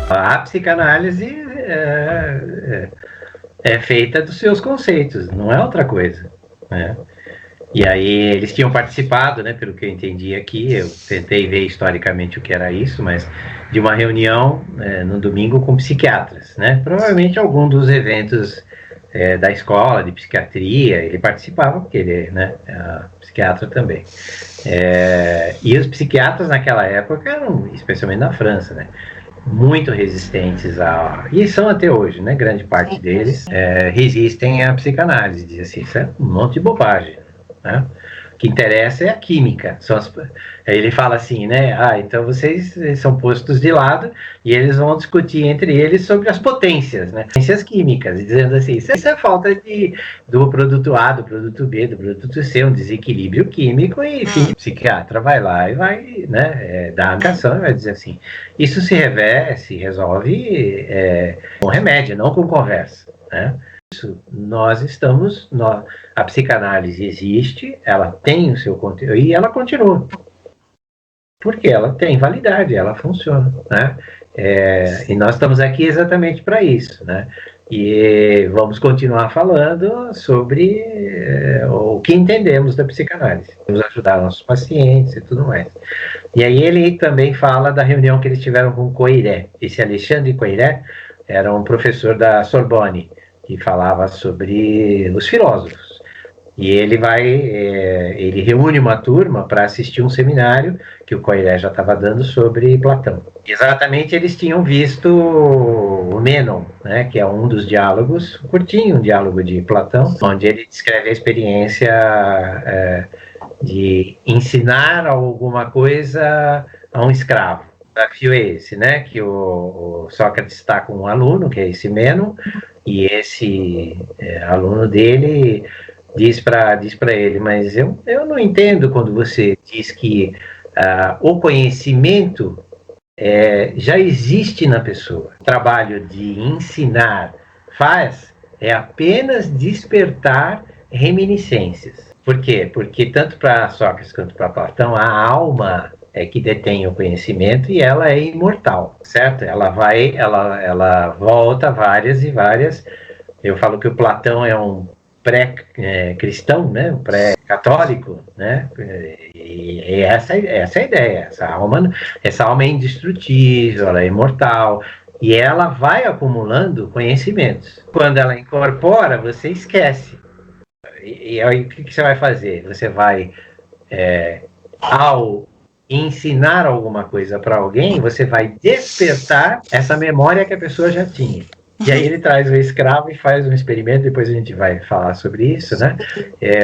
A psicanálise é feita dos seus conceitos, não é outra coisa, né? E aí eles tinham participado, né, pelo que eu entendi aqui, eu tentei ver historicamente o que era isso, mas de uma reunião no domingo com psiquiatras, né? Provavelmente algum dos eventos da escola de psiquiatria, ele participava, porque ele é psiquiatra também. E os psiquiatras naquela época eram, especialmente na França, né, muito resistentes e são até hoje, né, grande parte deles resistem à psicanálise, dizem assim, isso é um monte de bobagem, né? O que interessa é a química. Aí ele fala assim, né? Então vocês são postos de lado e eles vão discutir entre eles sobre as potências, né? Potências químicas, dizendo assim, isso é falta do produto A, do produto B, do produto C, um desequilíbrio químico, e enfim, o psiquiatra vai lá e vai, né, dar a indicação e vai dizer assim, isso se resolve com remédio, não com conversa, né? A psicanálise existe, ela tem o seu conteúdo e ela continua, porque ela tem validade, ela funciona, né? E nós estamos aqui exatamente para isso, né? E vamos continuar falando sobre o que entendemos da psicanálise, vamos ajudar nossos pacientes e tudo mais. E aí ele também fala da reunião que eles tiveram com Coiré. Esse Alexandre Coiré era um professor da Sorbonne, que falava sobre os filósofos. E ele reúne uma turma para assistir um seminário que o Coiré já estava dando sobre Platão. Exatamente, eles tinham visto o Mênon, né, que é um dos diálogos, curtinho, um diálogo de Platão, onde ele descreve a experiência de ensinar alguma coisa a um escravo. O desafio é esse, né, que o Sócrates está com um aluno, que é esse Mênon, e esse aluno dele diz para ele, mas eu não entendo quando você diz que o conhecimento já existe na pessoa. O trabalho de ensinar é apenas despertar reminiscências. Por quê? Porque tanto para Sócrates quanto para Platão, a alma que detém o conhecimento e ela é imortal, certo? Ela volta várias e várias. Eu falo que o Platão é um pré-cristão, né? Um pré-católico, né? E essa é a ideia. Essa alma é indestrutível, ela é imortal e ela vai acumulando conhecimentos. Quando ela incorpora, você esquece. E aí o que você vai fazer? Você vai, ao ensinar alguma coisa para alguém, você vai despertar essa memória que a pessoa já tinha. E aí ele traz o escravo e faz um experimento, depois a gente vai falar sobre isso, né?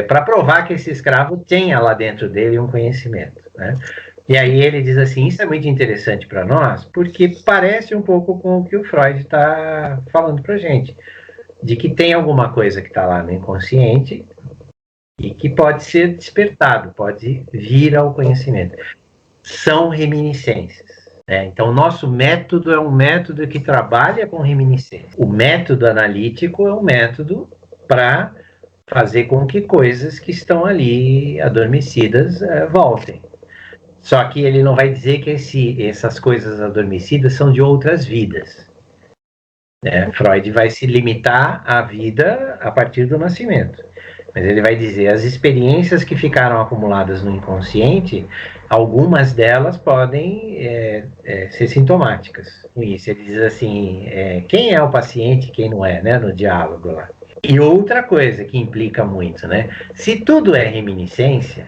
Para provar que esse escravo tenha lá dentro dele um conhecimento, né? E aí ele diz assim, isso é muito interessante para nós, porque parece um pouco com o que o Freud está falando para a gente, de que tem alguma coisa que está lá no inconsciente e que pode ser despertado, pode vir ao conhecimento. São reminiscências. Então, o nosso método é um método que trabalha com reminiscências. O método analítico é um método para fazer com que coisas que estão ali adormecidas voltem. Só que ele não vai dizer que essas coisas adormecidas são de outras vidas. Freud vai se limitar à vida a partir do nascimento. Mas ele vai dizer, as experiências que ficaram acumuladas no inconsciente, algumas delas podem ser sintomáticas. E isso ele diz assim, quem é o paciente e quem não é, né, no diálogo lá. E outra coisa que implica muito, né, se tudo é reminiscência,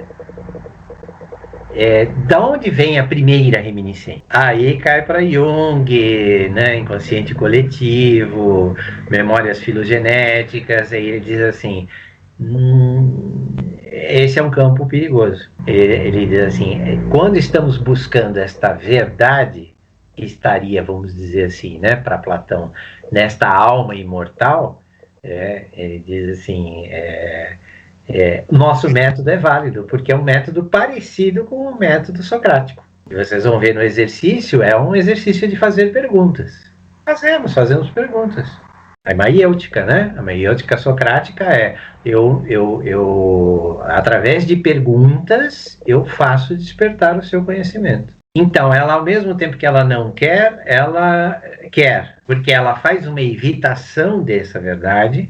da onde vem a primeira reminiscência? Aí cai para Jung, né, inconsciente coletivo, memórias filogenéticas, aí ele diz assim, esse é um campo perigoso. Ele diz assim, quando estamos buscando esta verdade, estaria, vamos dizer assim, né, para Platão, nesta alma imortal, ele diz assim, nosso método é válido, porque é um método parecido com o método socrático. E vocês vão ver no exercício, é um exercício de fazer perguntas. Fazemos perguntas. A maiêutica, né? A maiêutica socrática através de perguntas, eu faço despertar o seu conhecimento. Então, ela, ao mesmo tempo que ela não quer, ela quer, porque ela faz uma evitação dessa verdade,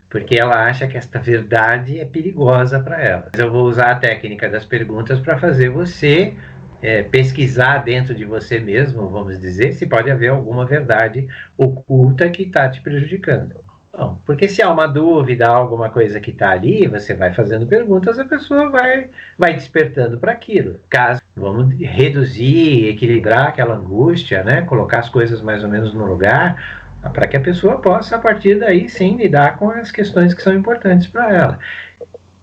porque ela acha que esta verdade é perigosa para ela. Eu vou usar a técnica das perguntas para fazer você pesquisar dentro de você mesmo, vamos dizer, se pode haver alguma verdade oculta que está te prejudicando. Bom, porque se há uma dúvida, alguma coisa que está ali, você vai fazendo perguntas, a pessoa vai despertando para aquilo. Caso vamos reduzir, equilibrar aquela angústia, né? Colocar as coisas mais ou menos no lugar, para que a pessoa possa, a partir daí, sim, lidar com as questões que são importantes para ela.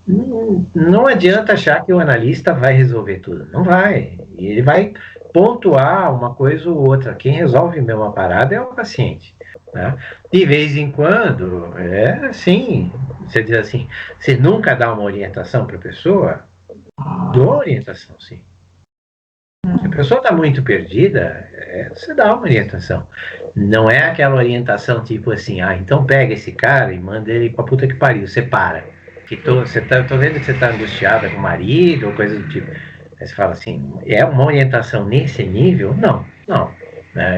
Não adianta achar que o analista vai resolver tudo. Não vai. Ele vai pontuar uma coisa ou outra. Quem resolve mesmo a parada é o paciente. Né? De vez em quando, assim, você diz assim, você nunca dá uma orientação para a pessoa? Dou orientação, sim. Se a pessoa está muito perdida, você dá uma orientação. Não é aquela orientação tipo assim, então pega esse cara e manda ele pra puta que pariu, separa. Tô vendo que você está angustiada com o marido ou coisa do tipo. Aí você fala assim, é uma orientação nesse nível? Não.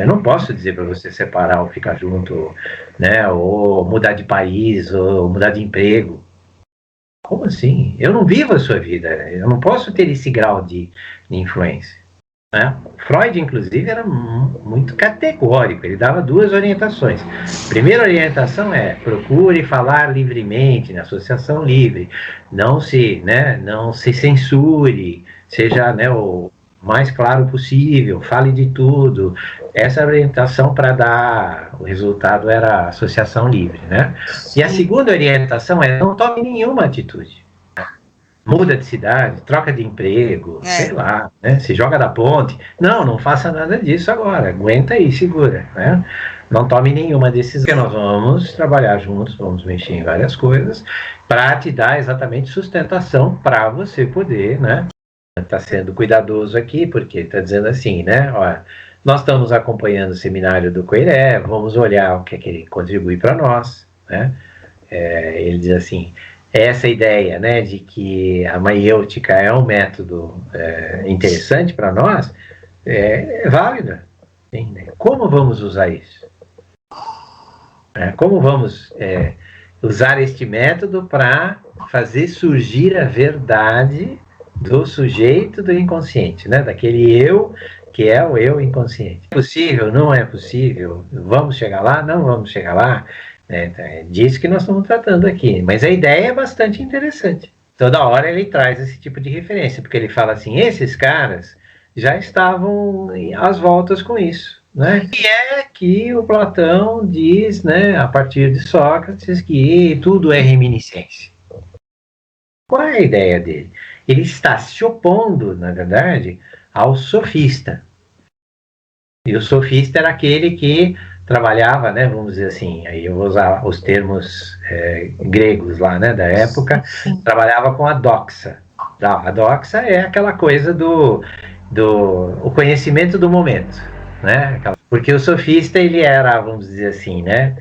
Eu não posso dizer para você separar ou ficar junto, né, ou mudar de país, ou mudar de emprego. Como assim? Eu não vivo a sua vida, eu não posso ter esse grau de influência. Né? Freud, inclusive, era muito categórico, ele dava 2 orientações. A primeira orientação é: procure falar livremente, na associação livre, não se censure, seja, né, o mais claro possível, fale de tudo. Essa orientação para dar o resultado era a associação livre. Né? E a segunda orientação é: não tome nenhuma atitude. Muda de cidade, troca de emprego, sei lá, né? Se joga da ponte. Não faça nada disso agora. Aguenta aí, segura, né? Não tome nenhuma decisão. Porque nós vamos trabalhar juntos, vamos mexer em várias coisas para te dar exatamente sustentação para você poder, né? Tá sendo cuidadoso aqui, porque está dizendo assim, né? Olha, nós estamos acompanhando o seminário do Coiré, vamos olhar o que é que ele contribui para nós, né? Ele diz assim: essa ideia, né, de que a maiêutica é um método interessante para nós, é válida. Sim, né? Como vamos usar isso? Como vamos usar este método para fazer surgir a verdade do sujeito do inconsciente, né? Daquele eu que é o eu inconsciente. É possível? Não é possível? Vamos chegar lá? Não vamos chegar lá? É disso que nós estamos tratando aqui. Mas a ideia é bastante interessante. Toda hora ele traz esse tipo de referência, porque ele fala assim: esses caras já estavam às voltas com isso. Né? E é que o Platão diz, né, a partir de Sócrates, que tudo é reminiscência. Qual é a ideia dele? Ele está se opondo, na verdade, ao sofista. E o sofista era aquele que trabalhava, né, vamos dizer assim, aí eu vou usar os termos gregos lá, né, da época, trabalhava com a doxa. A doxa é aquela coisa do o conhecimento do momento, né, porque o sofista, ele era, vamos dizer assim, né,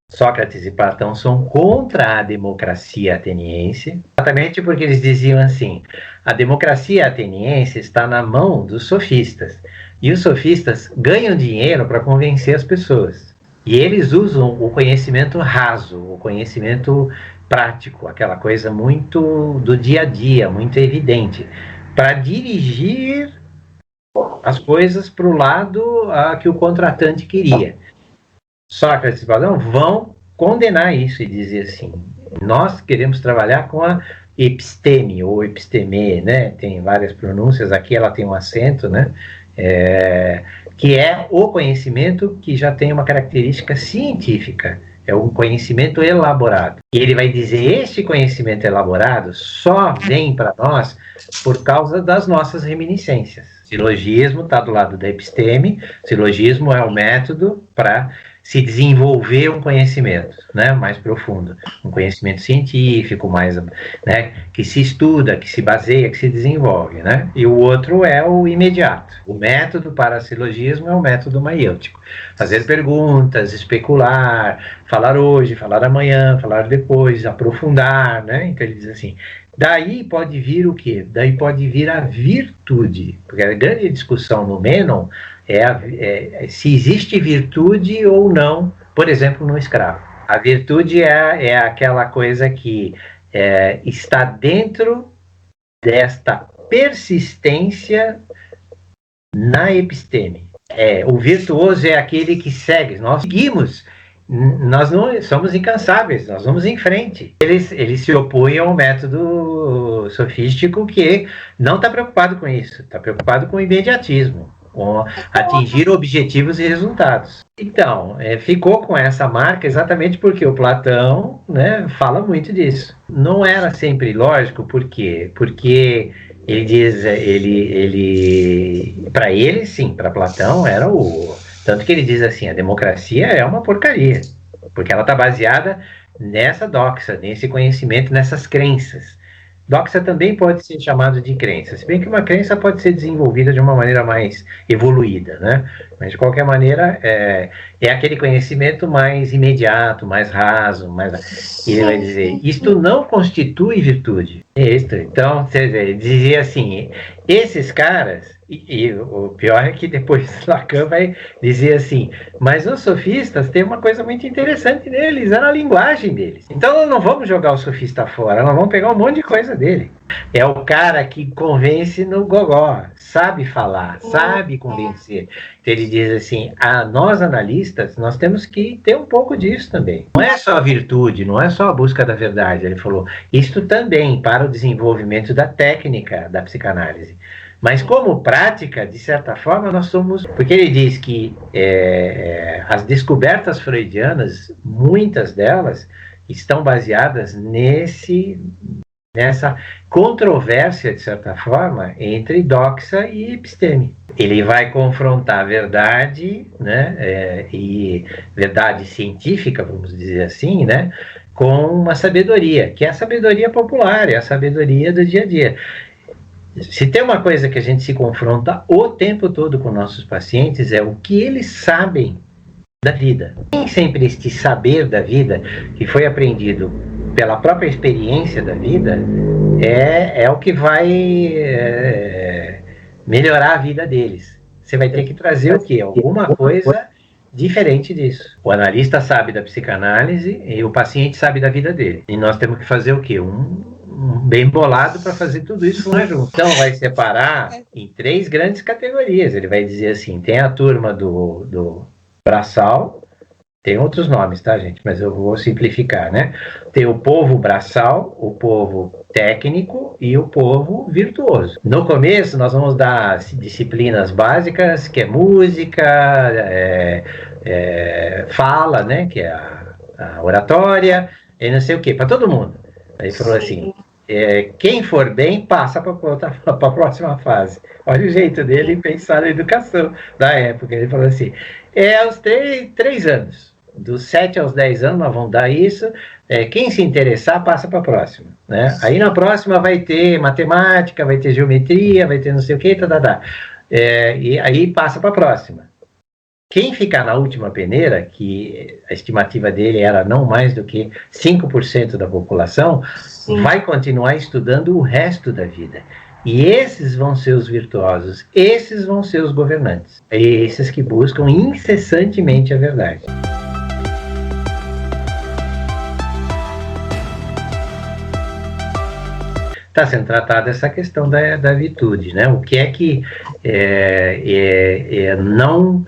Sócrates e Platão são contra a democracia ateniense, exatamente porque eles diziam assim: a democracia ateniense está na mão dos sofistas, e os sofistas ganham dinheiro para convencer as pessoas. E eles usam o conhecimento raso, o conhecimento prático, aquela coisa muito do dia a dia, muito evidente, para dirigir as coisas para o lado que o contratante queria. Sócrates e Platão vão condenar isso e dizer assim: nós queremos trabalhar com a episteme ou episteme, né? Tem várias pronúncias, aqui ela tem um acento, né? Que é o conhecimento que já tem uma característica científica, é um conhecimento elaborado. E ele vai dizer: este conhecimento elaborado só vem para nós por causa das nossas reminiscências. Silogismo está do lado da episteme. Silogismo é o método para se desenvolver um conhecimento, né, mais profundo, um conhecimento científico, mais, né, que se estuda, que se baseia, que se desenvolve, né? E o outro é o imediato. O método para silogismo é o método maiêutico. Fazer perguntas, especular, falar hoje, falar amanhã, falar depois, aprofundar, né? Então ele diz assim: Daí pode vir o quê? Daí pode vir a virtude, porque a grande discussão no Menon é se existe virtude ou não, por exemplo, no escravo. A virtude é aquela coisa que está dentro desta persistência na episteme. O virtuoso é aquele que segue. Nós seguimos, nós não somos incansáveis, nós vamos em frente. Ele se opõe ao método sofístico que não está preocupado com isso, está preocupado com o imediatismo, com atingir objetivos e resultados. Então, ficou com essa marca exatamente porque o Platão, né, fala muito disso. Não era sempre lógico, por quê? Porque ele diz, para ele, sim, para Platão era tanto que ele diz assim, a democracia é uma porcaria, porque ela está baseada nessa doxa, nesse conhecimento, nessas crenças. Doxa também pode ser chamado de crença, se bem que uma crença pode ser desenvolvida de uma maneira mais evoluída, né? Mas de qualquer maneira é aquele conhecimento mais imediato, mais raso, mais... Ele vai dizer, isto não constitui virtude. Então, ele dizia assim, esses caras, e o pior é que depois Lacan vai dizer assim, mas os sofistas têm uma coisa muito interessante neles, é na linguagem deles. Então nós não vamos jogar o sofista fora, nós vamos pegar um monte de coisa dele. É o cara que convence no gogó, sabe falar, sabe convencer. Então ele diz assim, nós analistas, nós temos que ter um pouco disso também. Não é só a virtude, não é só a busca da verdade. Ele falou, isto também para o desenvolvimento da técnica da psicanálise. Mas como prática, de certa forma, nós somos... Porque ele diz que as descobertas freudianas, muitas delas, estão baseadas nessa controvérsia, de certa forma, entre doxa e episteme. Ele vai confrontar a verdade, né, e verdade científica, vamos dizer assim, né, com uma sabedoria, que é a sabedoria popular, é a sabedoria do dia a dia. Se tem uma coisa que a gente se confronta o tempo todo com nossos pacientes é o que eles sabem da vida. Nem sempre este saber da vida, que foi aprendido pela própria experiência da vida, é o que vai melhorar a vida deles. Você vai ter que trazer o quê? Alguma coisa diferente disso. O analista sabe da psicanálise e o paciente sabe da vida dele. E nós temos que fazer o quê? Bem bolado para fazer tudo isso lá junto. Então vai separar em 3 grandes categorias. Ele vai dizer assim, tem a turma do braçal, tem outros nomes, tá, gente? Mas eu vou simplificar, né? Tem o povo braçal, o povo técnico e o povo virtuoso. No começo nós vamos dar disciplinas básicas, que é música, fala, né? Que é a oratória, e não sei o que, para todo mundo. Aí falou assim, quem for bem, passa para a próxima fase. Olha o jeito dele pensar na educação da época. Ele falou assim, aos 3 anos, dos 7 aos 10 anos nós vamos dar isso, quem se interessar, passa para a próxima. Né? Aí na próxima vai ter matemática, vai ter geometria, vai ter não sei o que, e aí passa para a próxima. Quem ficar na última peneira, que a estimativa dele era não mais do que 5% da população, vai continuar estudando o resto da vida. E esses vão ser os virtuosos, esses vão ser os governantes. Esses que buscam incessantemente a verdade. Está sendo tratada essa questão da virtude, né? O que é que não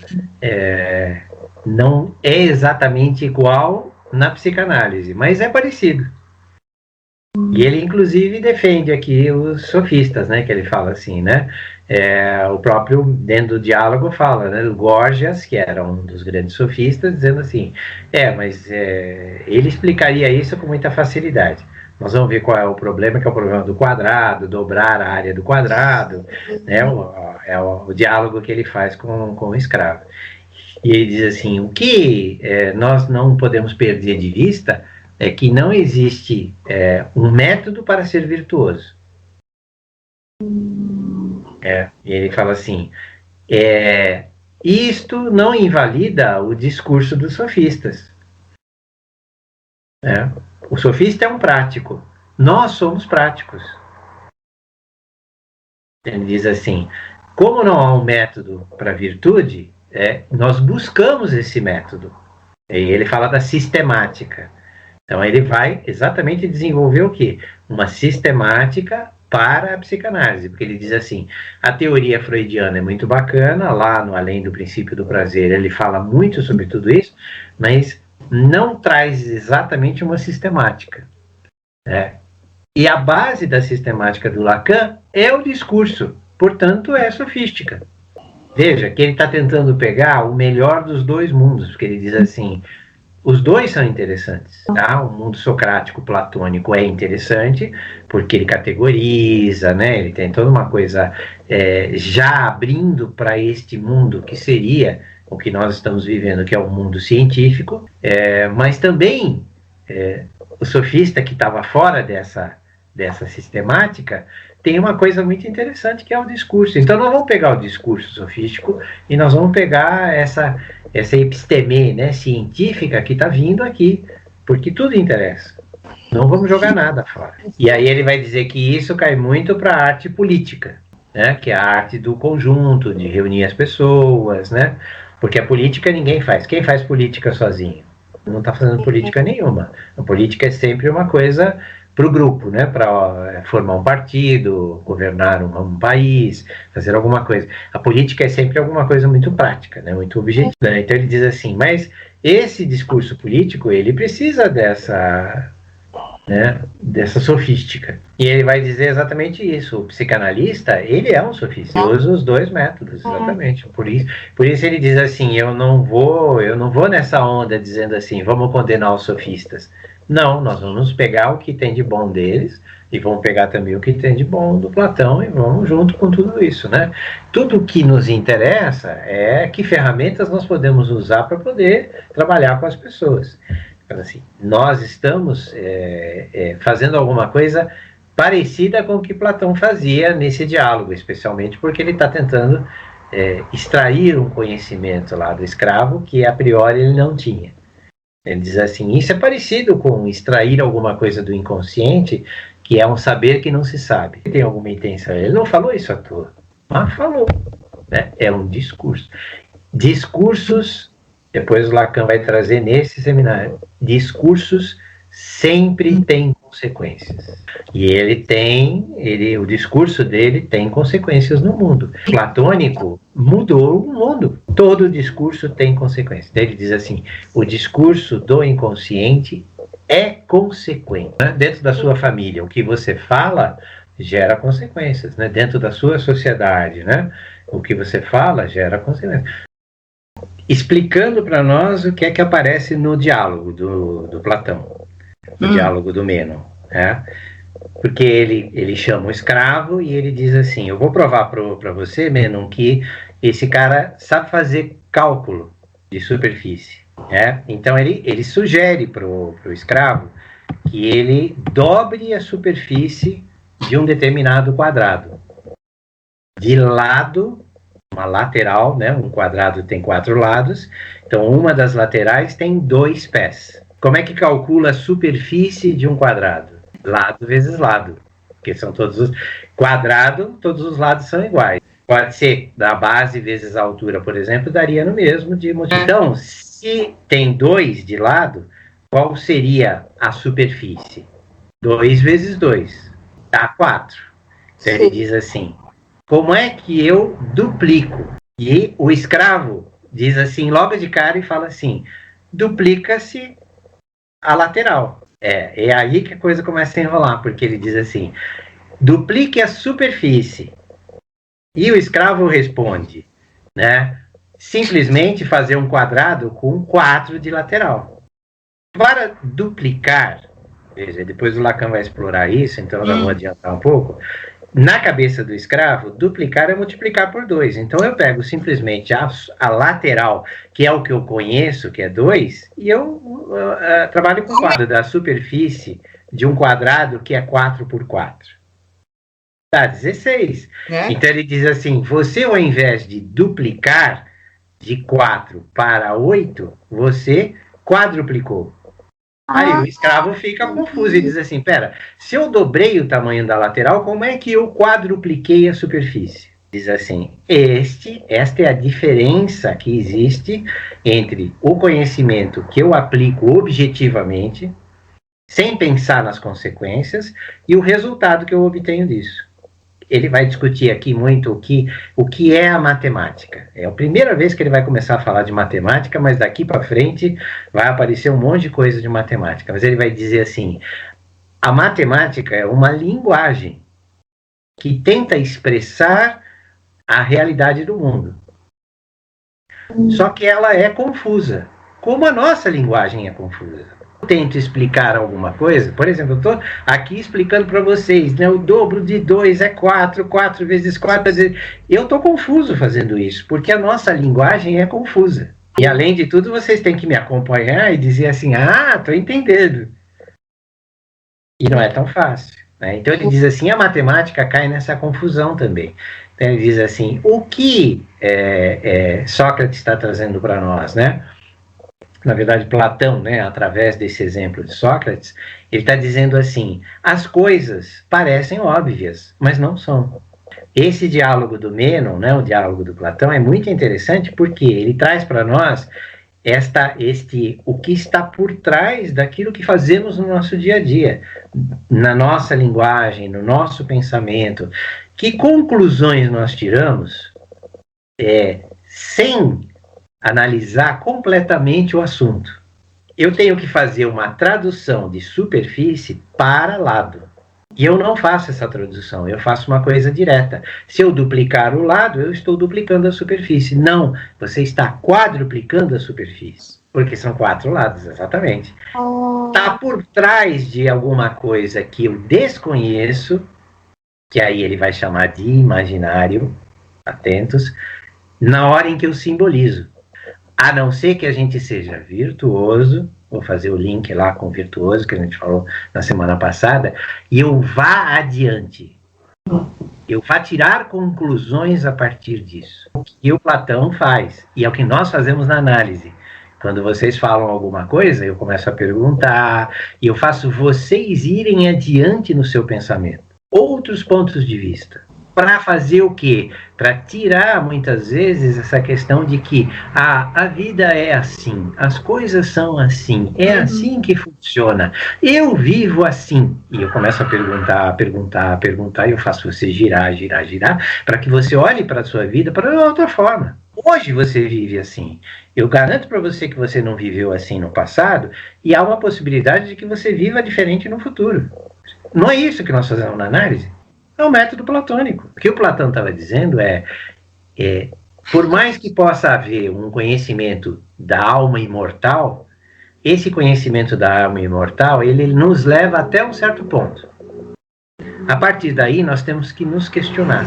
é exatamente igual na psicanálise, mas é parecido. E ele, inclusive, defende aqui os sofistas, né? Que ele fala assim, né? O próprio, dentro do diálogo, fala, né? O Gorgias, que era um dos grandes sofistas, dizendo assim, mas ele explicaria isso com muita facilidade. Nós vamos ver qual é o problema, que é o problema do quadrado, dobrar a área do quadrado, né? É o diálogo que ele faz com o escravo. E ele diz assim, o que nós não podemos perder de vista é que não existe um método para ser virtuoso. E ele fala assim, isto não invalida o discurso dos sofistas. O sofista é um prático, Nós somos práticos. Ele diz assim, como não há um método para a virtude, nós buscamos esse método. E ele fala da sistemática. Então ele vai exatamente desenvolver o quê? Uma sistemática para a psicanálise, porque ele diz assim, a teoria freudiana é muito bacana, lá no Além do Princípio do Prazer ele fala muito sobre tudo isso, mas não traz exatamente uma sistemática. E a base da sistemática do Lacan é o discurso, portanto é sofística. Veja que ele está tentando pegar o melhor dos dois mundos, porque ele diz assim, os dois são interessantes, tá? O mundo socrático platônico é interessante, porque ele categoriza, né? Ele tem toda uma coisa já abrindo para este mundo que seria o que nós estamos vivendo, que é o mundo científico, mas também o sofista que estava fora dessa sistemática tem uma coisa muito interessante que é o discurso. Então nós vamos pegar o discurso sofístico e nós vamos pegar essa episteme, né, científica que está vindo aqui, porque tudo interessa. Não vamos jogar nada fora. E aí ele vai dizer que isso cai muito para a arte política, né, que é a arte do conjunto, de reunir as pessoas, né, porque a política ninguém faz. Quem faz política sozinho? Não está fazendo política nenhuma. A política é sempre uma coisa para o grupo, né, para formar um partido, governar um país, fazer alguma coisa. A política é sempre alguma coisa muito prática, né, muito objetiva. Né? Então ele diz assim, mas esse discurso político, ele precisa dessa sofística. E ele vai dizer exatamente isso. O psicanalista, ele é um sofista. Ele usa os dois métodos, exatamente. Por isso ele diz assim, eu não vou nessa onda dizendo assim, vamos condenar os sofistas. Não, nós vamos pegar o que tem de bom deles e vamos pegar também o que tem de bom do Platão e vamos junto com tudo isso, né? Tudo que nos interessa é que ferramentas nós podemos usar para poder trabalhar com as pessoas. Então, assim, nós estamos fazendo alguma coisa parecida com o que Platão fazia nesse diálogo, especialmente porque ele está tentando extrair um conhecimento lá do escravo que a priori ele não tinha. Ele diz assim, isso é parecido com extrair alguma coisa do inconsciente, que é um saber que não se sabe. Tem alguma intenção. Ele não falou isso à toa, mas falou. Né? É um discurso. Discursos, depois o Lacan vai trazer nesse seminário, discursos sempre têm consequências. E o discurso dele tem consequências no mundo. O platônico mudou o mundo. Todo discurso tem consequências. Ele diz assim, o discurso do inconsciente é consequente. Né? Dentro da sua família, o que você fala gera consequências. Né? Dentro da sua sociedade, né? O que você fala gera consequências. Explicando para nós o que é que aparece no diálogo do Platão, no diálogo do Mênon, né? Porque ele chama o escravo e ele diz assim, eu vou provar para você, Mênon, que esse cara sabe fazer cálculo de superfície. Né? Então ele sugere para o escravo que ele dobre a superfície de um determinado quadrado. De lado, uma lateral, né? Um quadrado tem 4 lados, então uma das laterais tem 2 pés. Como é que calcula a superfície de um quadrado? Lado vezes lado, porque são todos os quadrado, todos os lados são iguais. Pode ser da base vezes a altura, por exemplo, daria no mesmo de multiplicar. Então, se tem 2 de lado, qual seria a superfície? 2 vezes 2 dá 4. Então ele diz assim, como é que eu duplico? E o escravo diz assim, logo de cara, e fala assim, duplica-se a lateral. É aí que a coisa começa a enrolar, porque ele diz assim, duplique a superfície. E o escravo responde, né, simplesmente fazer um quadrado com 4 de lateral. Para duplicar, veja, depois o Lacan vai explorar isso, então eu vou adiantar um pouco. Na cabeça do escravo, duplicar é multiplicar por 2. Então eu pego simplesmente a lateral, que é o que eu conheço, que é 2, e eu trabalho com o quadro da superfície de um quadrado que é 4 por 4. Dá 16. Então ele diz assim, você ao invés de duplicar de 4 para 8, você quadruplicou. Aí o escravo fica confuso e diz assim, pera, se eu dobrei o tamanho da lateral, como é que eu quadrupliquei a superfície? Diz assim, esta é a diferença que existe entre o conhecimento que eu aplico objetivamente, sem pensar nas consequências, e o resultado que eu obtenho disso. Ele vai discutir aqui muito o que é a matemática. É a primeira vez que ele vai começar a falar de matemática, mas daqui para frente vai aparecer um monte de coisa de matemática. Mas ele vai dizer assim, a matemática é uma linguagem que tenta expressar a realidade do mundo. Só que ela é confusa, como a nossa linguagem é confusa. Eu tento explicar alguma coisa, por exemplo, eu estou aqui explicando para vocês, né, o dobro de 2 é 4, 4 vezes 4 eu estou confuso fazendo isso, porque a nossa linguagem é confusa. E além de tudo, vocês têm que me acompanhar e dizer assim, estou entendendo. E não é tão fácil. Né? Então ele diz assim, a matemática cai nessa confusão também. Então ele diz assim, o que Sócrates está trazendo para nós, né? Na verdade, Platão, né, através desse exemplo de Sócrates, ele está dizendo assim, as coisas parecem óbvias, mas não são. Esse diálogo do Mênon, né, o diálogo do Platão, é muito interessante porque ele traz para nós o que está por trás daquilo que fazemos no nosso dia a dia, na nossa linguagem, no nosso pensamento. Que conclusões nós tiramos sem analisar completamente o assunto. Eu tenho que fazer uma tradução de superfície para lado. E eu não faço essa tradução, eu faço uma coisa direta. Se eu duplicar o lado, eu estou duplicando a superfície. Não, você está quadruplicando a superfície. Porque são 4 lados, exatamente. Está por trás de alguma coisa que eu desconheço, que aí ele vai chamar de imaginário, atentos, na hora em que eu simbolizo. A não ser que a gente seja virtuoso, vou fazer o link lá com o virtuoso, que a gente falou na semana passada, e eu vá adiante. Eu vá tirar conclusões a partir disso. O que o Platão faz, e é o que nós fazemos na análise. Quando vocês falam alguma coisa, eu começo a perguntar, e eu faço vocês irem adiante no seu pensamento. Outros pontos de vista. Para fazer o quê? Para tirar, muitas vezes, essa questão de que a vida é assim, as coisas são assim, é assim que funciona, eu vivo assim. E eu começo a perguntar, e eu faço você girar, para que você olhe para a sua vida para outra forma. Hoje você vive assim. Eu garanto para você que você não viveu assim no passado, e há uma possibilidade de que você viva diferente no futuro. Não é isso que nós fazemos na análise? É o método platônico. O que o Platão estava dizendo por mais que possa haver um conhecimento da alma imortal, esse conhecimento da alma imortal, ele nos leva até um certo ponto. A partir daí, nós temos que nos questionar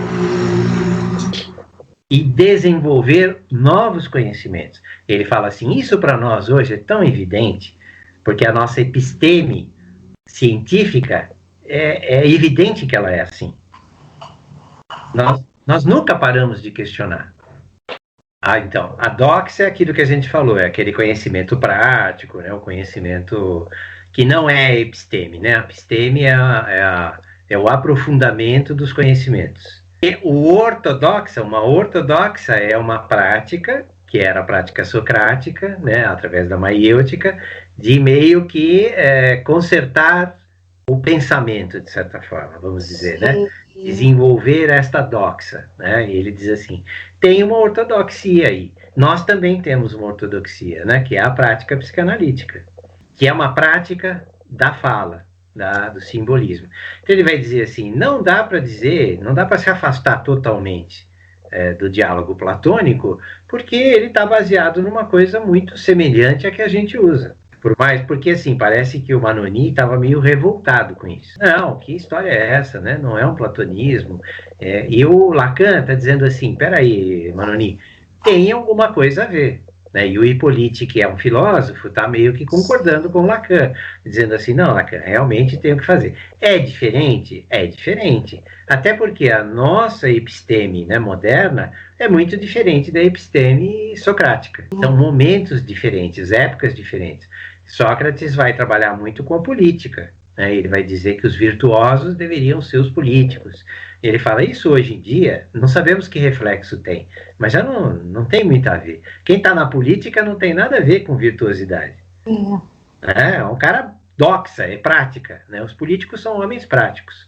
e desenvolver novos conhecimentos. Ele fala assim, isso para nós hoje é tão evidente, porque a nossa episteme científica é evidente que ela é assim. Nós nunca paramos de questionar. Então, a doxa é aquilo que a gente falou, é aquele conhecimento prático, né, o conhecimento que não é episteme, né? A episteme é o aprofundamento dos conhecimentos. E uma ortodoxa é uma prática, que era a prática socrática, né, através da maiêutica, de meio que consertar o pensamento, de certa forma, vamos dizer, né? Desenvolver esta doxa, né? E ele diz assim, tem uma ortodoxia aí. Nós também temos uma ortodoxia, né? Que é a prática psicanalítica, que é uma prática da fala, do simbolismo. Então ele vai dizer assim, não dá para se afastar totalmente do diálogo platônico, porque ele está baseado numa coisa muito semelhante à que a gente usa. Porque assim, parece que o Manoni estava meio revoltado com isso. Não, que história é essa, né? Não é um platonismo. E o Lacan está dizendo assim, peraí, Manoni, tem alguma coisa a ver. Né? E o Hippolyte, que é um filósofo, está meio que concordando com o Lacan, dizendo assim, não, Lacan, realmente tem o que fazer. É diferente? É diferente. Até porque a nossa episteme, né, moderna é muito diferente da episteme socrática. São momentos diferentes, épocas diferentes. Sócrates vai trabalhar muito com a política. Ele vai dizer que os virtuosos deveriam ser os políticos. Ele fala isso hoje em dia, não sabemos que reflexo tem, mas já não tem muito a ver. Quem está na política não tem nada a ver com virtuosidade. É um cara doxa, é prática. Né? Os políticos são homens práticos.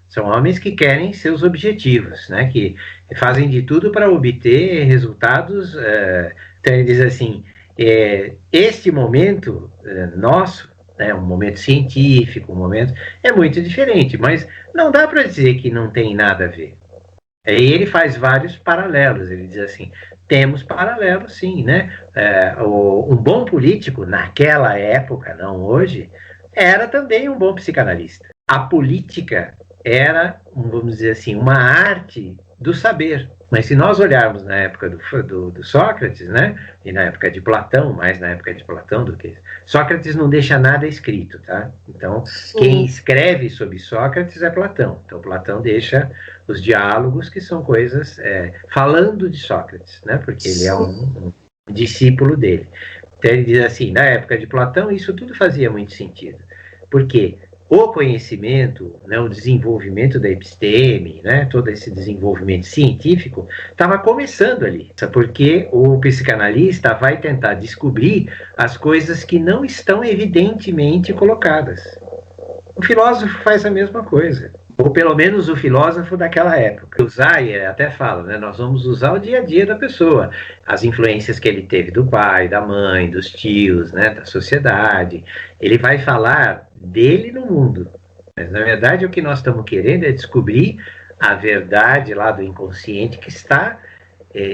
São homens que querem seus objetivos, né? Que fazem de tudo para obter resultados. Então ele diz assim, este momento nosso, um momento científico, um momento é muito diferente, mas não dá para dizer que não tem nada a ver. E ele faz vários paralelos, ele diz assim, temos paralelos sim, né? Um bom político naquela época, não hoje, era também um bom psicanalista. A política era, vamos dizer assim, uma arte do saber. Mas se nós olharmos na época do Sócrates, né, e na época de Platão, mais na época de Platão do que... Sócrates não deixa nada escrito, tá? Então, quem escreve sobre Sócrates é Platão. Então, Platão deixa os diálogos, que são coisas falando de Sócrates, né, porque ele é um discípulo dele. Então, ele diz assim, na época de Platão, isso tudo fazia muito sentido. Por quê? O conhecimento, né, o desenvolvimento da episteme, né, todo esse desenvolvimento científico, estava começando ali, porque o psicanalista vai tentar descobrir as coisas que não estão evidentemente colocadas. O filósofo faz a mesma coisa, ou pelo menos o filósofo daquela época. O Zay até fala, né, nós vamos usar o dia a dia da pessoa, as influências que ele teve do pai, da mãe, dos tios, né, da sociedade. Ele vai falar dele no mundo. Mas, na verdade, o que nós estamos querendo é descobrir a verdade lá do inconsciente que está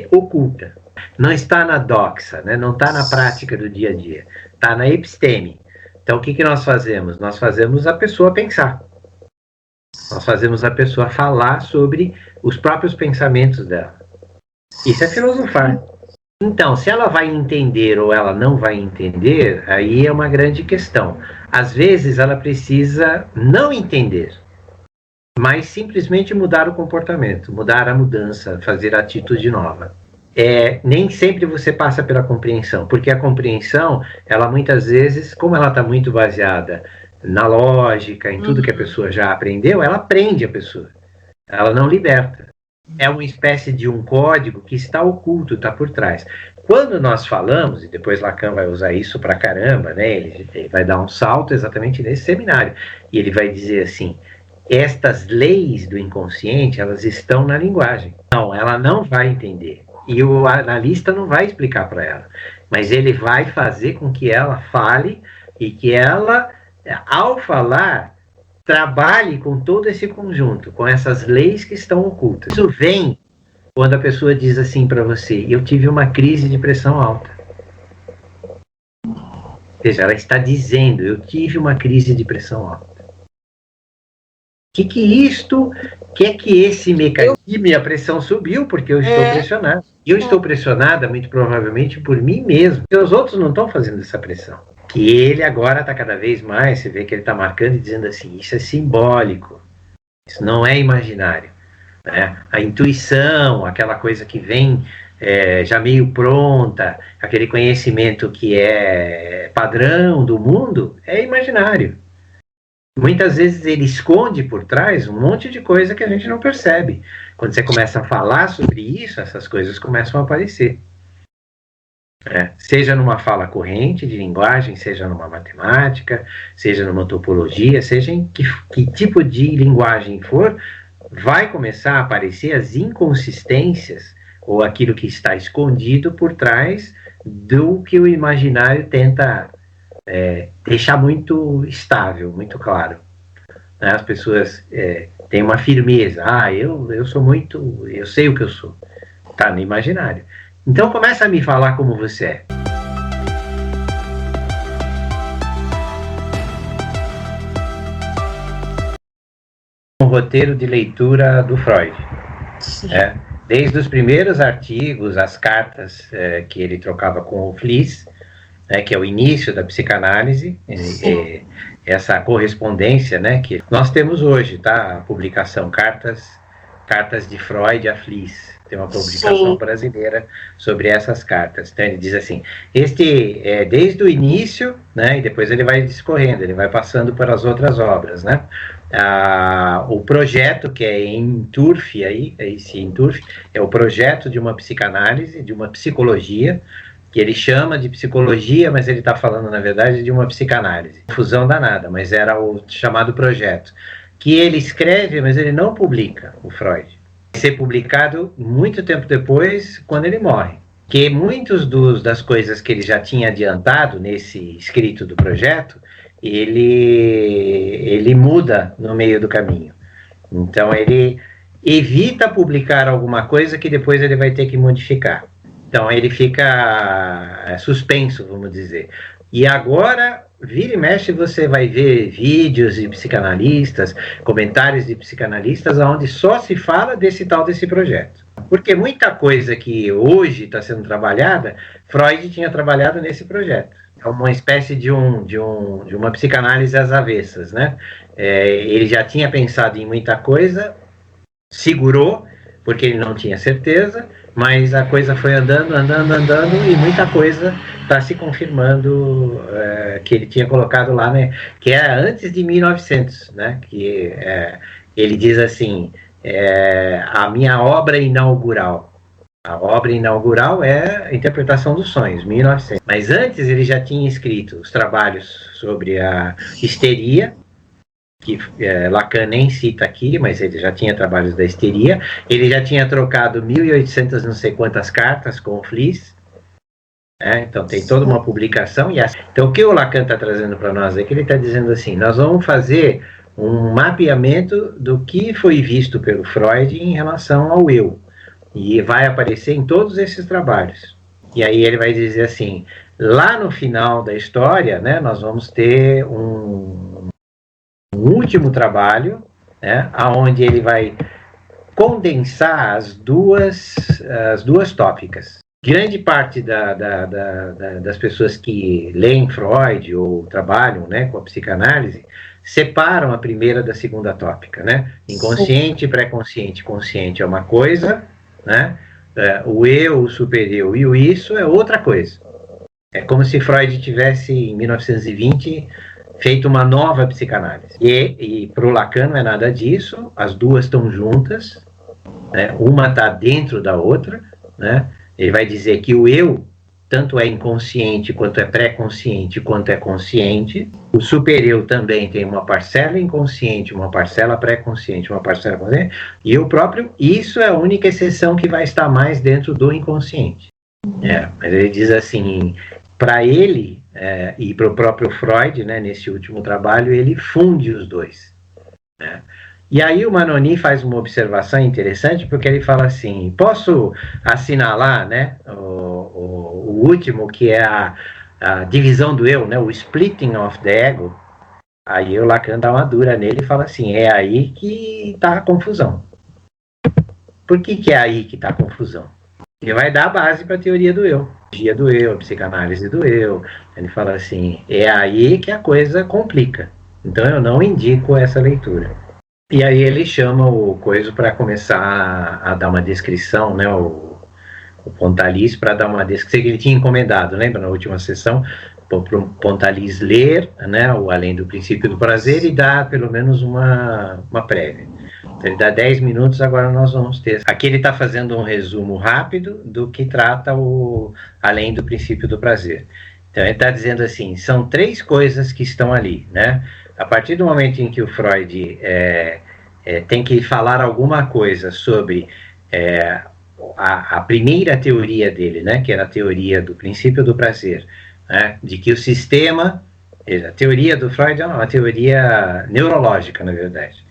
oculta. Não está na doxa, né? Não está na prática do dia a dia. Está na episteme. Então, o que nós fazemos? Nós fazemos a pessoa pensar. Nós fazemos a pessoa falar sobre os próprios pensamentos dela. Isso é filosofar. Então, se ela vai entender ou ela não vai entender, aí é uma grande questão. Às vezes, ela precisa não entender, mas simplesmente mudar o comportamento, mudar a mudança, fazer a atitude nova. Nem sempre você passa pela compreensão, porque a compreensão, ela muitas vezes, como ela está muito baseada na lógica, em tudo que a pessoa já aprendeu, ela prende a pessoa, ela não liberta. É uma espécie de um código que está oculto, está por trás. Quando nós falamos, e depois Lacan vai usar isso pra caramba, né? Ele vai dar um salto exatamente nesse seminário, e ele vai dizer assim, estas leis do inconsciente, elas estão na linguagem. Não, ela não vai entender, e o analista não vai explicar para ela, mas ele vai fazer com que ela fale, e que ela, ao falar, trabalhe com todo esse conjunto, com essas leis que estão ocultas. Isso vem quando a pessoa diz assim para você, eu tive uma crise de pressão alta. Ou seja, ela está dizendo, eu tive uma crise de pressão alta. O que é que esse mecanismo... E minha pressão subiu porque eu estou pressionado. E eu estou pressionada, muito provavelmente, por mim mesmo. Porque os outros não estão fazendo essa pressão. Que ele agora está cada vez mais, você vê que ele está marcando e dizendo assim, isso é simbólico, isso não é imaginário. Né? A intuição, aquela coisa que vem já meio pronta, aquele conhecimento que é padrão do mundo, é imaginário. Muitas vezes ele esconde por trás um monte de coisa que a gente não percebe. Quando você começa a falar sobre isso, essas coisas começam a aparecer. Seja numa fala corrente de linguagem, seja numa matemática, seja numa topologia, seja em que tipo de linguagem for, vai começar a aparecer as inconsistências ou aquilo que está escondido por trás do que o imaginário tenta deixar muito estável, muito claro. As pessoas têm uma firmeza, eu sou muito, eu sei o que eu sou, está no imaginário. Então começa a me falar como você é. Um roteiro de leitura do Freud. Desde os primeiros artigos, as cartas que ele trocava com o Fliess, que é o início da psicanálise, essa correspondência, que nós temos hoje, tá? A publicação Cartas Cartas de Freud a Fliss. Tem uma publicação Sim. brasileira sobre essas cartas. Então ele diz assim, desde o início, né, e depois ele vai discorrendo, ele vai passando por as outras obras, né? O projeto que é em Turf, esse em Turf, é o projeto de uma psicanálise, de uma psicologia, que ele chama de psicologia, mas ele está falando, na verdade, de uma psicanálise. Confusão danada, mas era o chamado projeto. Que ele escreve, mas ele não publica, o Freud. Vai ser publicado muito tempo depois, quando ele morre. Que muitas das coisas que ele já tinha adiantado nesse escrito do projeto, ele muda no meio do caminho. Então ele evita publicar alguma coisa que depois ele vai ter que modificar. Então ele fica suspenso, vamos dizer. E agora, vira e mexe, você vai ver vídeos de psicanalistas, comentários de psicanalistas, onde só se fala desse projeto. Porque muita coisa que hoje está sendo trabalhada, Freud tinha trabalhado nesse projeto. É uma espécie de uma psicanálise às avessas, né? Ele já tinha pensado em muita coisa, segurou, porque ele não tinha certeza, mas a coisa foi andando, e muita coisa está se confirmando que ele tinha colocado lá, né, que é antes de 1900, né, que ele diz assim, a minha obra inaugural. A obra inaugural é a Interpretação dos Sonhos, 1900. Mas antes ele já tinha escrito os trabalhos sobre a histeria, que Lacan nem cita aqui, mas ele já tinha trabalhos da histeria, ele já tinha trocado 1.800 não sei quantas cartas com o Fliss, então tem toda uma publicação. Então o que o Lacan está trazendo para nós é que ele está dizendo assim, nós vamos fazer um mapeamento do que foi visto pelo Freud em relação ao eu, e vai aparecer em todos esses trabalhos. E aí ele vai dizer assim, lá no final da história, né, nós vamos ter um último trabalho, né, onde ele vai condensar as duas tópicas. Grande parte das pessoas que leem Freud ou trabalham, né, com a psicanálise separam a primeira da segunda tópica, né? Inconsciente, pré-consciente, consciente é uma coisa, né? O eu, o supereu e o isso é outra coisa. É como se Freud tivesse, em 1920, feito uma nova psicanálise. E para o Lacan não é nada disso, as duas estão juntas, né? Uma está dentro da outra, né? Ele vai dizer que o eu tanto é inconsciente, quanto é pré-consciente, quanto é consciente. O supereu também tem uma parcela inconsciente, uma parcela pré-consciente, uma parcela consciente, e o próprio, isso é a única exceção que vai estar mais dentro do inconsciente. Mas ele diz assim, para ele, e para o próprio Freud, né, nesse último trabalho, ele funde os dois, né? E aí o Manoni faz uma observação interessante, porque ele fala assim, posso assinalar, né, o último, que é a divisão do eu, né, o splitting of the ego. Aí o Lacan dá uma dura nele e fala assim, é aí que está a confusão. Por que é aí que está a confusão? Ele vai dar a base para a teoria do eu, a psicanálise do eu. Ele fala assim, é aí que a coisa complica. Então eu não indico essa leitura. E aí ele chama o Coiso para começar a dar uma descrição, né, o Pontalis, para dar uma descrição que ele tinha encomendado, lembra, na última sessão, para o Pontalis ler, né, o Além do Princípio do Prazer, e dar pelo menos uma prévia. Então ele dá 10 minutos, agora nós vamos ter. Aqui ele está fazendo um resumo rápido do que trata o Além do Princípio do Prazer. Então ele está dizendo assim, são 3 coisas que estão ali, né? A partir do momento em que o Freud tem que falar alguma coisa sobre a primeira teoria dele, né, que era a teoria do princípio do prazer, né, de que o sistema, a teoria do Freud é uma teoria neurológica, na verdade.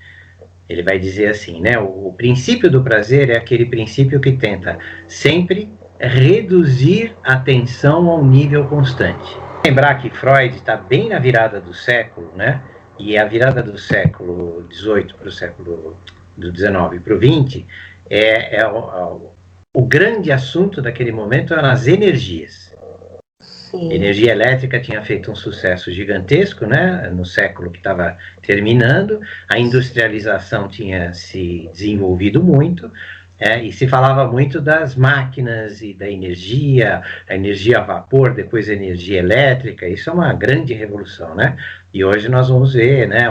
Ele vai dizer assim, né, o princípio do prazer é aquele princípio que tenta sempre reduzir a tensão a um nível constante. Lembrar que Freud está bem na virada do século, né? E a virada do século XVIII para o século do XIX para o XX, o grande assunto daquele momento eram as energias. Sim. Energia elétrica tinha feito um sucesso gigantesco, né, no século que estava terminando, a industrialização tinha se desenvolvido muito, e se falava muito das máquinas e da energia, a energia a vapor, depois a energia elétrica. Isso é uma grande revolução, né? E hoje nós vamos ver, né,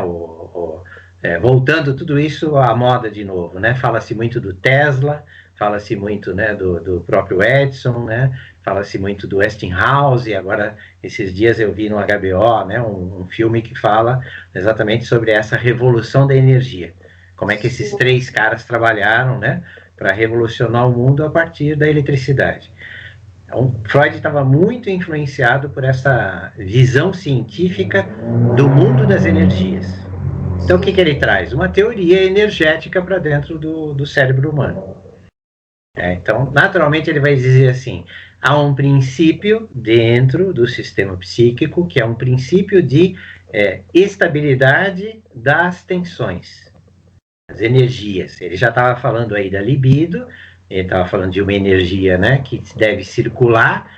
voltando tudo isso à moda de novo, né? Fala-se muito do Tesla, fala-se muito, né, do próprio Edison, né? Fala-se muito do Westinghouse, e agora, esses dias eu vi no HBO, né, um filme que fala exatamente sobre essa revolução da energia. Como é que esses três caras trabalharam, né, para revolucionar o mundo a partir da eletricidade. Então, Freud estava muito influenciado por essa visão científica do mundo das energias. Então, o que ele traz? Uma teoria energética para dentro do cérebro humano. Então, naturalmente, ele vai dizer assim, há um princípio dentro do sistema psíquico, que é um princípio de estabilidade das tensões, as energias. Ele já estava falando aí da libido, ele estava falando de uma energia, né, que deve circular,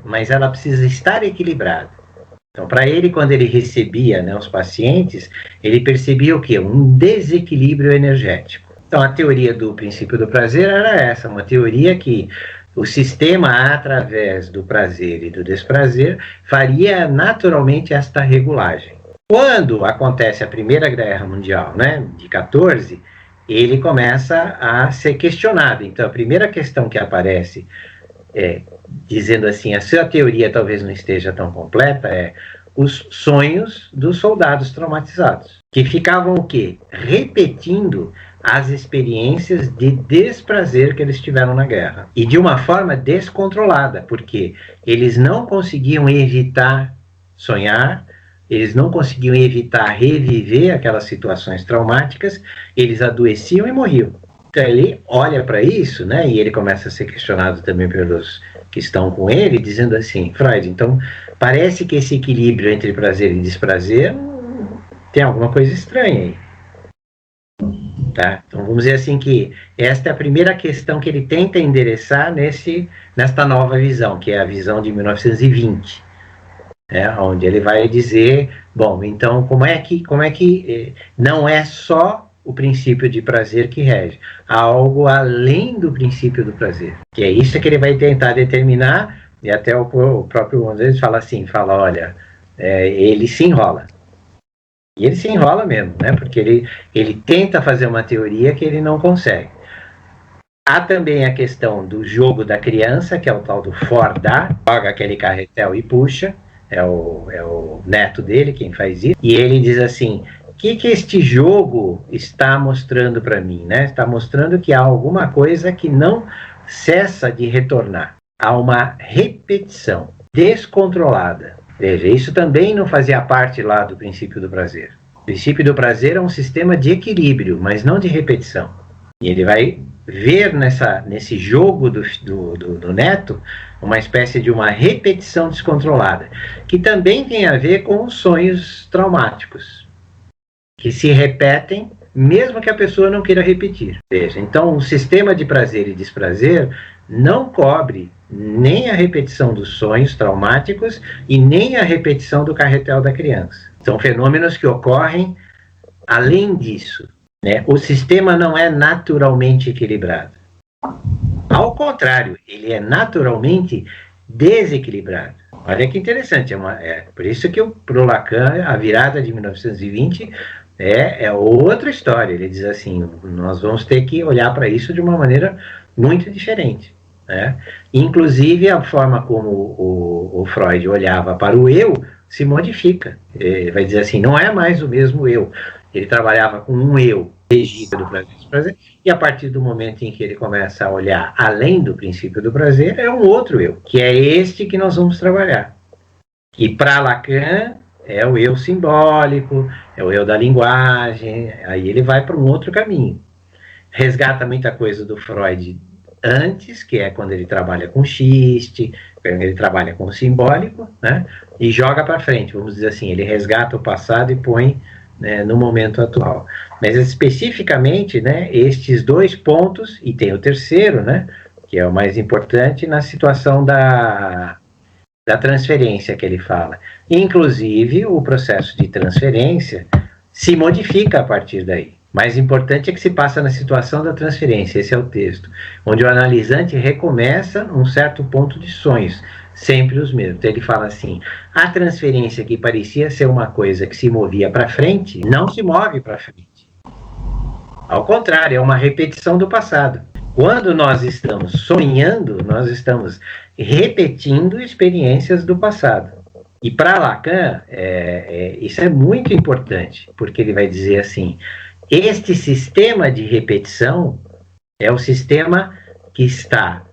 mas ela precisa estar equilibrada. Então, para ele, quando ele recebia, né, os pacientes, ele percebia o quê? Um desequilíbrio energético. Então, a teoria do princípio do prazer era essa, uma teoria que o sistema, através do prazer e do desprazer, faria naturalmente esta regulagem. Quando acontece a Primeira Guerra Mundial, né, de 14, ele começa a ser questionado. Então, a primeira questão que aparece dizendo assim, a sua teoria talvez não esteja tão completa, os sonhos dos soldados traumatizados, que ficavam o quê? Repetindo as experiências de desprazer que eles tiveram na guerra. E de uma forma descontrolada, porque eles não conseguiam evitar sonhar, eles não conseguiam evitar reviver aquelas situações traumáticas, eles adoeciam e morriam. Então ele olha para isso, né, e ele começa a ser questionado também pelos que estão com ele, dizendo assim, Freud, então parece que esse equilíbrio entre prazer e desprazer tem alguma coisa estranha aí. Tá? Então vamos dizer assim que esta é a primeira questão que ele tenta endereçar nesta nova visão, que é a visão de 1920, onde ele vai dizer, bom, então como é que não é só o princípio de prazer que rege, há algo além do princípio do prazer, que é isso que ele vai tentar determinar, e até o próprio Gonzalez fala olha, ele se enrola. E ele se enrola mesmo, né? Porque ele tenta fazer uma teoria que ele não consegue. Há também a questão do jogo da criança, que é o tal do fordar, joga aquele carretel e puxa, é o neto dele quem faz isso, e ele diz assim, o que este jogo está mostrando para mim, né? Está mostrando que há alguma coisa que não cessa de retornar. Há uma repetição descontrolada. Veja, isso também não fazia parte lá do princípio do prazer. O princípio do prazer é um sistema de equilíbrio, mas não de repetição. E ele vai ver nesse jogo do neto uma espécie de uma repetição descontrolada, que também tem a ver com os sonhos traumáticos, que se repetem mesmo que a pessoa não queira repetir. Veja, então o sistema de prazer e desprazer não cobre nem a repetição dos sonhos traumáticos e nem a repetição do carretel da criança. São fenômenos que ocorrem além disso, né? O sistema não é naturalmente equilibrado. Ao contrário, ele é naturalmente desequilibrado. Olha que interessante, por isso que para o Lacan, a virada de 1920 é outra história. Ele diz assim, nós vamos ter que olhar para isso de uma maneira muito diferente. Né? Inclusive, a forma como o Freud olhava para o eu se modifica. Ele vai dizer assim, não é mais o mesmo eu. Ele trabalhava com um eu regido do prazer, e a partir do momento em que ele começa a olhar além do princípio do prazer, é um outro eu, que é este que nós vamos trabalhar. E para Lacan, é o eu simbólico, é o eu da linguagem, aí ele vai para um outro caminho. Resgata muita coisa do Freud antes, que é quando ele trabalha com xiste, quando ele trabalha com o simbólico, né, e joga para frente, vamos dizer assim, ele resgata o passado e põe, né, no momento atual. Mas especificamente, né, estes dois pontos, e tem o terceiro, né, que é o mais importante, na situação da transferência que ele fala. Inclusive, o processo de transferência se modifica a partir daí. Mais importante é que se passa na situação da transferência, esse é o texto, onde o analisante recomeça um certo ponto de sonhos, sempre os mesmos. Então ele fala assim, a transferência que parecia ser uma coisa que se movia para frente, não se move para frente. Ao contrário, é uma repetição do passado. Quando nós estamos sonhando, nós estamos repetindo experiências do passado. E para Lacan, isso é muito importante, porque ele vai dizer assim, este sistema de repetição é o sistema que está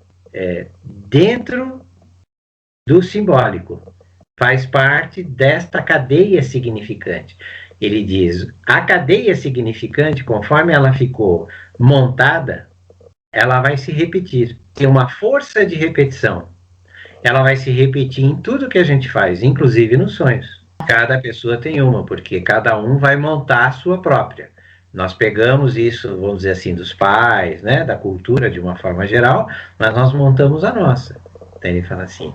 dentro do simbólico, faz parte desta cadeia significante. Ele diz, a cadeia significante, conforme ela ficou montada, ela vai se repetir. Tem uma força de repetição. Ela vai se repetir em tudo que a gente faz, inclusive nos sonhos. Cada pessoa tem uma, porque cada um vai montar a sua própria. Nós pegamos isso, vamos dizer assim, dos pais, né, da cultura de uma forma geral, mas nós montamos a nossa. Então ele fala assim,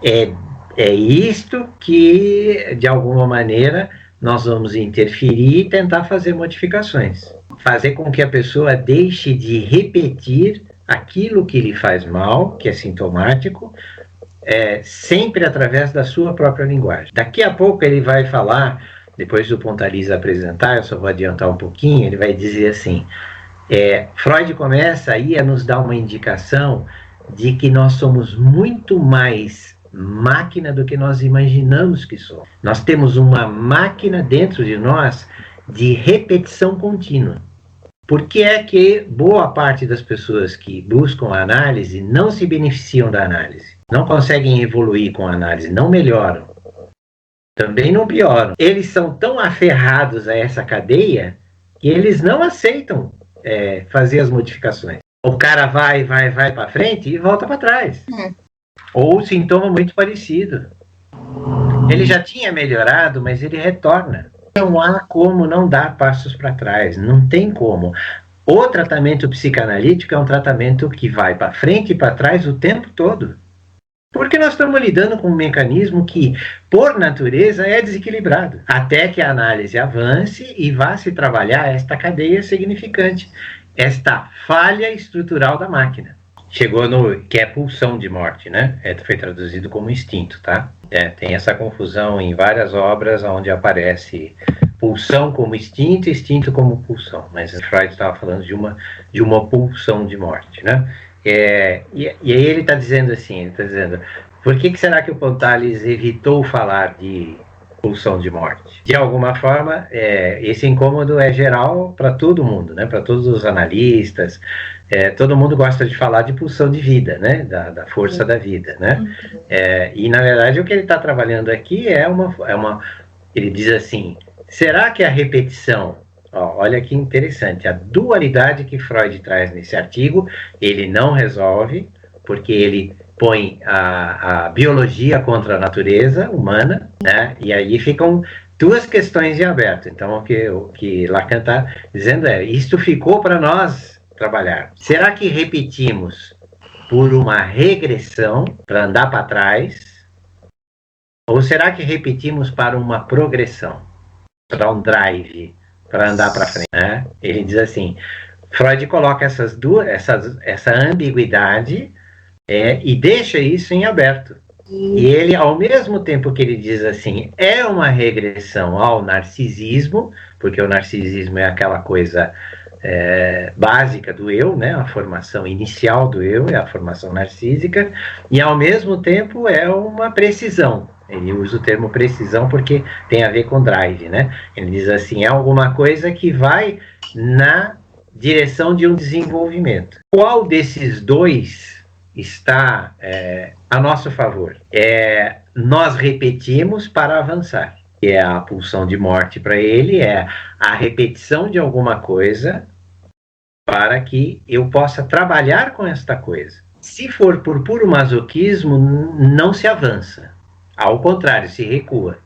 é isto que, de alguma maneira, nós vamos interferir e tentar fazer modificações. Fazer com que a pessoa deixe de repetir aquilo que lhe faz mal, que é sintomático, sempre através da sua própria linguagem. Daqui a pouco ele vai falar, depois do Pontaliza apresentar, eu só vou adiantar um pouquinho, ele vai dizer assim, Freud começa aí a nos dar uma indicação de que nós somos muito mais máquina do que nós imaginamos que somos. Nós temos uma máquina dentro de nós de repetição contínua. Por que é que boa parte das pessoas que buscam a análise não se beneficiam da análise? Não conseguem evoluir com a análise, não melhoram. Também não pioram. Eles são tão aferrados a essa cadeia que eles não aceitam fazer as modificações. O cara vai para frente e volta para trás. Ou sintoma muito parecido. Ele já tinha melhorado, mas ele retorna. Não há como não dar passos para trás, não tem como. O tratamento psicanalítico é um tratamento que vai para frente e para trás o tempo todo. Porque nós estamos lidando com um mecanismo que, por natureza, é desequilibrado. Até que a análise avance e vá se trabalhar esta cadeia significante, esta falha estrutural da máquina. Chegou no que é pulsão de morte, né? Foi traduzido como instinto, tá? Tem essa confusão em várias obras onde aparece pulsão como instinto, instinto como pulsão. Mas Freud estava falando de uma pulsão de morte, né? E aí ele está dizendo assim, por que será que o Pontales evitou falar de pulsão de morte? De alguma forma, esse incômodo é geral para todo mundo, né? Para todos os analistas, todo mundo gosta de falar de pulsão de vida, né? Da força da vida, né? E na verdade o que ele está trabalhando aqui ele diz assim, será que a repetição, olha que interessante, a dualidade que Freud traz nesse artigo, ele não resolve, porque ele põe a biologia contra a natureza humana, né? E aí ficam duas questões em aberto. Então, o que Lacan está dizendo isto ficou para nós trabalhar. Será que repetimos por uma regressão, para andar para trás, ou será que repetimos para uma progressão, para um drive, para andar para frente, né? Ele diz assim, Freud coloca essa ambiguidade e deixa isso em aberto. E ele, ao mesmo tempo que ele diz assim, é uma regressão ao narcisismo, porque o narcisismo é aquela coisa básica do eu, né? A formação inicial do eu é a formação narcísica, e ao mesmo tempo é uma precisão. Ele usa o termo precisão porque tem a ver com drive, né? Ele diz assim, é alguma coisa que vai na direção de um desenvolvimento. Qual desses dois está a nosso favor? Nós repetimos para avançar. A pulsão de morte para ele é a repetição de alguma coisa para que eu possa trabalhar com esta coisa. Se for por puro masoquismo, não se avança. Ao contrário, se recua.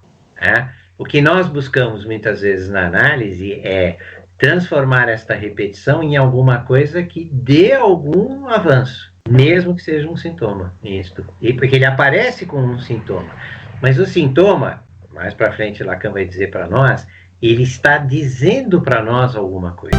O que nós buscamos muitas vezes na análise é transformar esta repetição em alguma coisa que dê algum avanço. mesmo que seja um sintoma, isto. E porque ele aparece com um sintoma. Mas o sintoma, mais para frente Lacan vai dizer para nós, ele está dizendo para nós alguma coisa.